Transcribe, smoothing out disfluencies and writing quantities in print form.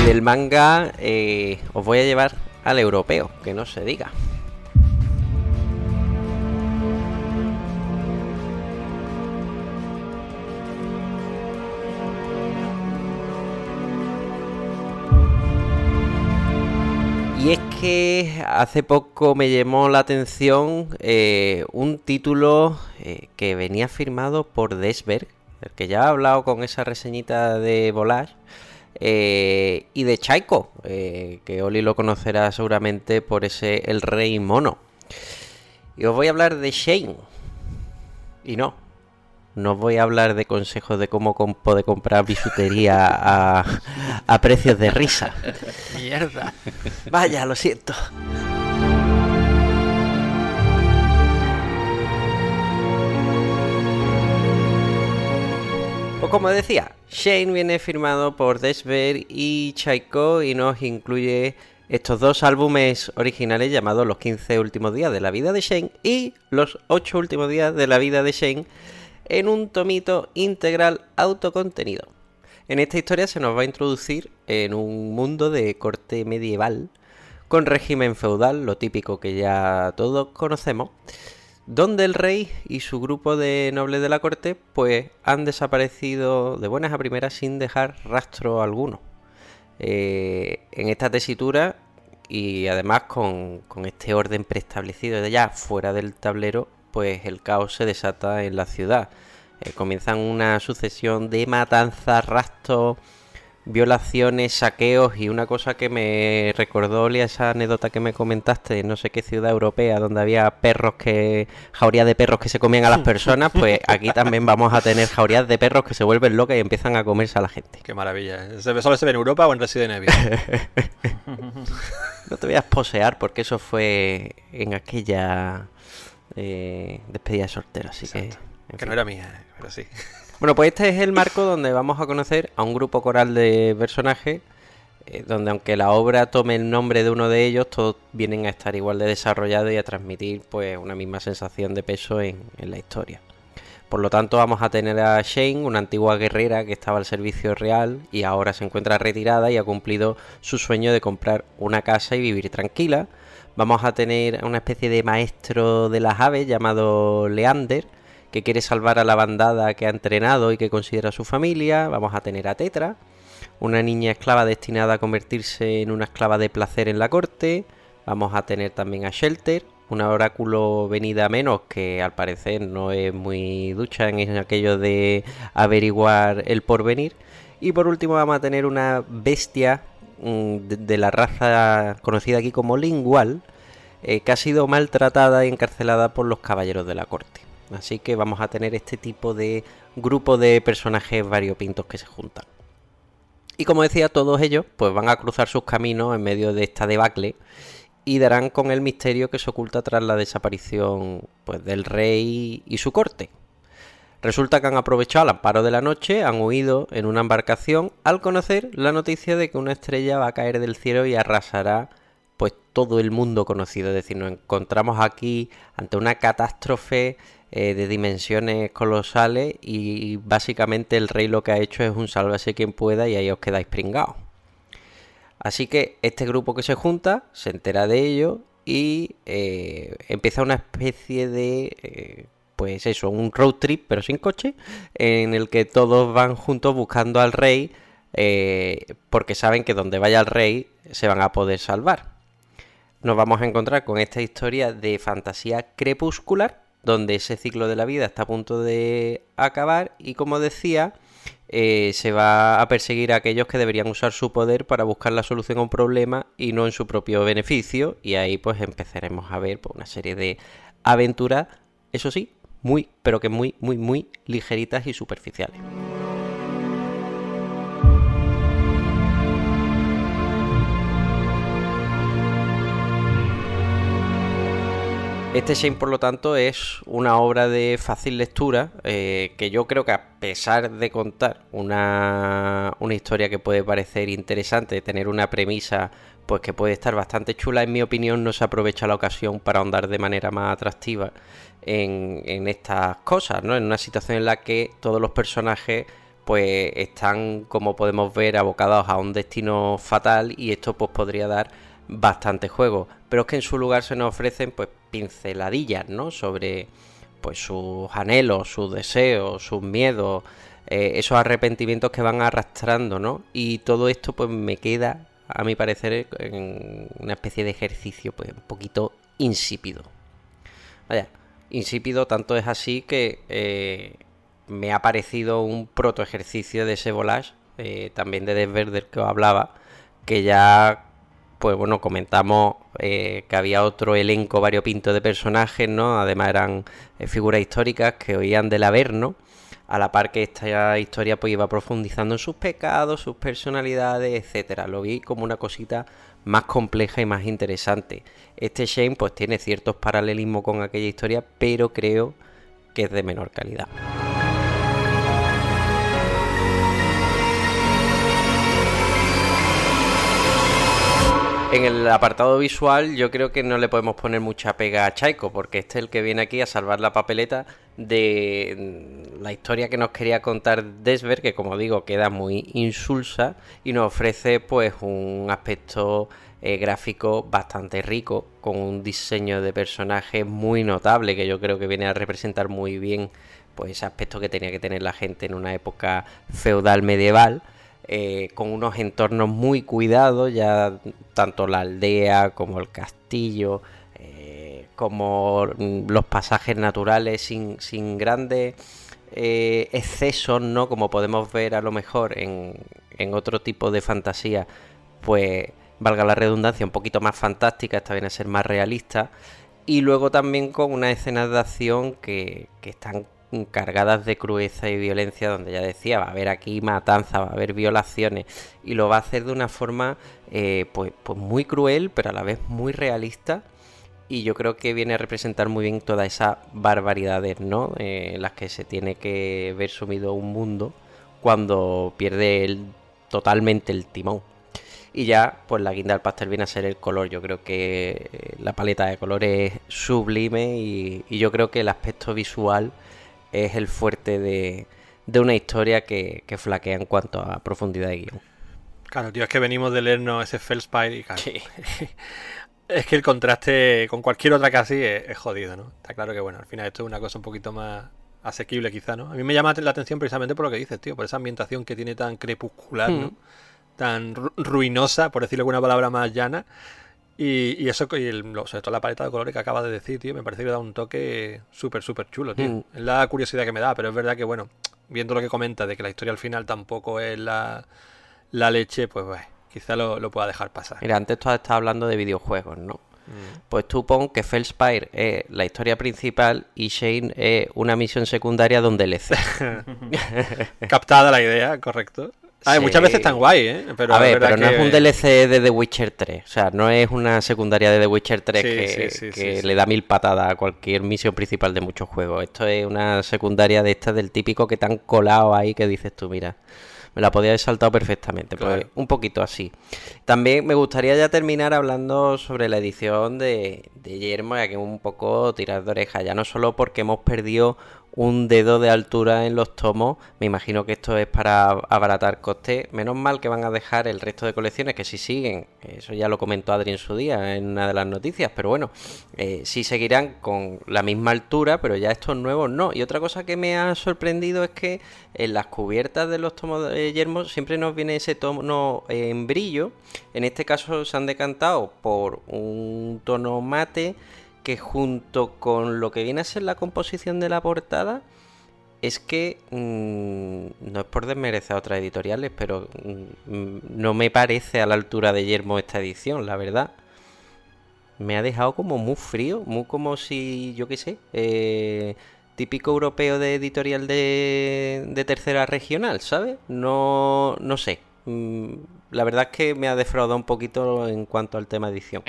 del manga os voy a llevar al europeo, que no se diga. Y es que hace poco me llamó la atención un título que venía firmado por Desberg, el que ya he hablado con esa reseñita de Volage, y de Chaiko, que Oli lo conocerá seguramente por ese El Rey Mono. Y os voy a hablar de Shane. Y no os voy a hablar de consejos de cómo poder comprar bisutería a precios de risa. Mierda. Vaya, lo siento. Pues como decía, Shane viene firmado por Desberg y Chaiko y nos incluye estos dos álbumes originales llamados Los 15 últimos días de la vida de Shane y Los 8 últimos días de la vida de Shane, en un tomito integral autocontenido. En esta historia se nos va a introducir en un mundo de corte medieval, con régimen feudal, lo típico que ya todos conocemos, donde el rey y su grupo de nobles de la corte pues han desaparecido de buenas a primeras sin dejar rastro alguno. En esta tesitura y además con este orden preestablecido de ya fuera del tablero, pues el caos se desata en la ciudad. Comienzan una sucesión de matanzas, raptos, violaciones, saqueos y una cosa que me recordó, Oli, esa anécdota que me comentaste, no sé qué ciudad europea donde había jaurías de perros que se comían a las personas, pues aquí también vamos a tener jaurías de perros que se vuelven locas y empiezan a comerse a la gente. Qué maravilla. ¿Solo se ve en Europa o en Resident Evil? No te voy a esposear porque eso fue en aquella despedida de soltero, así Exacto. que Que no era mía, pero sí. Bueno, pues este es el marco donde vamos a conocer a un grupo coral de personajes, donde aunque la obra tome el nombre de uno de ellos, todos vienen a estar igual de desarrollados y a transmitir pues una misma sensación de peso en la historia. Por lo tanto, vamos a tener a Shane, una antigua guerrera que estaba al servicio real y ahora se encuentra retirada y ha cumplido su sueño de comprar una casa y vivir tranquila. Vamos a tener a una especie de maestro de las aves llamado Leander, que quiere salvar a la bandada que ha entrenado y que considera su familia. Vamos a tener a Tetra, una niña esclava destinada a convertirse en una esclava de placer en la corte. Vamos a tener también a Shelter, una oráculo venida a menos que al parecer no es muy ducha en aquello de averiguar el porvenir. Y por último vamos a tener una bestia de la raza conocida aquí como Lingual, que ha sido maltratada y encarcelada por los caballeros de la corte. Así que vamos a tener este tipo de grupo de personajes variopintos que se juntan. Y como decía, todos ellos pues van a cruzar sus caminos en medio de esta debacle y darán con el misterio que se oculta tras la desaparición pues del rey y su corte. Resulta que han aprovechado el amparo de la noche, han huido en una embarcación al conocer la noticia de que una estrella va a caer del cielo y arrasará pues todo el mundo conocido. Es decir, nos encontramos aquí ante una catástrofe de dimensiones colosales y básicamente el rey lo que ha hecho es un sálvese quien pueda y ahí os quedáis pringados. Así que este grupo que se junta se entera de ello y empieza una especie de pues eso, un road trip pero sin coche, en el que todos van juntos buscando al rey, porque saben que donde vaya el rey se van a poder salvar. Nos vamos a encontrar con esta historia de fantasía crepuscular, donde ese ciclo de la vida está a punto de acabar y, como decía, se va a perseguir a aquellos que deberían usar su poder para buscar la solución a un problema y no en su propio beneficio, y ahí pues empezaremos a ver pues, una serie de aventuras, eso sí, muy, pero que muy, muy, muy ligeritas y superficiales. Este Shane, por lo tanto, es una obra de fácil lectura, que yo creo que a pesar de contar una historia que puede parecer interesante, tener una premisa pues que puede estar bastante chula, en mi opinión no se aprovecha la ocasión para ahondar de manera más atractiva en estas cosas, ¿no? En una situación en la que todos los personajes pues están, como podemos ver, abocados a un destino fatal, y esto pues podría dar bastante juego. Pero es que en su lugar se nos ofrecen pues pinceladillas, ¿no? Sobre pues sus anhelos, sus deseos, sus miedos, esos arrepentimientos que van arrastrando, ¿no? Y todo esto pues me queda, a mi parecer, en una especie de ejercicio pues un poquito insípido. Vaya, insípido tanto es así que me ha parecido un proto ejercicio de ese volage, también de Death Verder que os hablaba, que ya pues bueno, comentamos que había otro elenco variopinto de personajes, ¿no? Además eran figuras históricas que oían del Averno, a la par que esta historia pues iba profundizando en sus pecados, sus personalidades, etcétera. Lo vi como una cosita más compleja y más interesante. Este Shane pues tiene ciertos paralelismos con aquella historia, pero creo que es de menor calidad. En el apartado visual yo creo que no le podemos poner mucha pega a Chaiko, porque este es el que viene aquí a salvar la papeleta de la historia que nos quería contar Desver, que como digo queda muy insulsa y nos ofrece pues un aspecto gráfico bastante rico, con un diseño de personajes muy notable, que yo creo que viene a representar muy bien pues ese aspecto que tenía que tener la gente en una época feudal medieval. Con unos entornos muy cuidados, ya tanto la aldea como el castillo, como los pasajes naturales sin grandes excesos, ¿no? Como podemos ver a lo mejor en otro tipo de fantasía, pues valga la redundancia, un poquito más fantástica, esta viene a ser más realista, y luego también con unas escenas de acción que están cargadas de crudeza y violencia, donde ya decía, va a haber aquí matanza, va a haber violaciones, y lo va a hacer de una forma pues muy cruel, pero a la vez muy realista, y yo creo que viene a representar muy bien todas esas barbaridades, ¿no? En las que se tiene que ver sumido un mundo cuando pierde totalmente el timón. Y ya, pues la guinda del pastel viene a ser el color. Yo creo que la paleta de colores es sublime, y yo creo que el aspecto visual es el fuerte de una historia que flaquea en cuanto a profundidad de guión. Claro, tío, es que venimos de leernos ese Felspire y claro, Sí. es que el contraste con cualquier otra casi es jodido, ¿no? Está claro que, bueno, al final esto es una cosa un poquito más asequible quizá, ¿no? A mí me llama la atención precisamente por lo que dices, tío, por esa ambientación que tiene tan crepuscular, ¿no? Tan ruinosa, por decirlo alguna palabra más llana. Y eso, sobre todo la paleta de colores que acabas de decir, tío, me parece que da un toque súper, súper chulo, tío. Es la curiosidad que me da, pero es verdad que, bueno, viendo lo que comenta de que la historia al final tampoco es la leche, pues, quizá lo pueda dejar pasar. Mira, antes tú estabas hablando de videojuegos, ¿no? Pues tú pon que Felspire es la historia principal y Shane es una misión secundaria de un DLC. Captada la idea, correcto. Sí. Muchas veces tan guay, ¿eh? Pero a ver, pero no es un DLC de The Witcher 3. O sea, no es una secundaria de The Witcher 3 que le da 1000 patadas a cualquier misión principal de muchos juegos. Esto es una secundaria de estas del típico que te han colado ahí, que dices tú, mira, me la podía haber saltado perfectamente. Claro. Pues un poquito así. También me gustaría ya terminar hablando sobre la edición de Yermo, ya que un poco tirar de oreja. Ya no solo porque hemos perdido un dedo de altura en los tomos, me imagino que esto es para abaratar costes. Menos mal que van a dejar el resto de colecciones que sí siguen, eso ya lo comentó Adri en su día en una de las noticias, pero bueno, sí seguirán con la misma altura, pero ya estos nuevos no. Y otra cosa que me ha sorprendido es que en las cubiertas de los tomos de Yermo siempre nos viene ese tono en brillo. En este caso se han decantado por un tono mate, que junto con lo que viene a ser la composición de la portada, es que no es por desmerecer a otras editoriales, pero no me parece a la altura de Yermo esta edición, la verdad. Me ha dejado como muy frío, muy como si, yo qué sé, típico europeo de editorial de tercera regional, ¿sabes? No sé. La verdad es que me ha defraudado un poquito en cuanto al tema edición.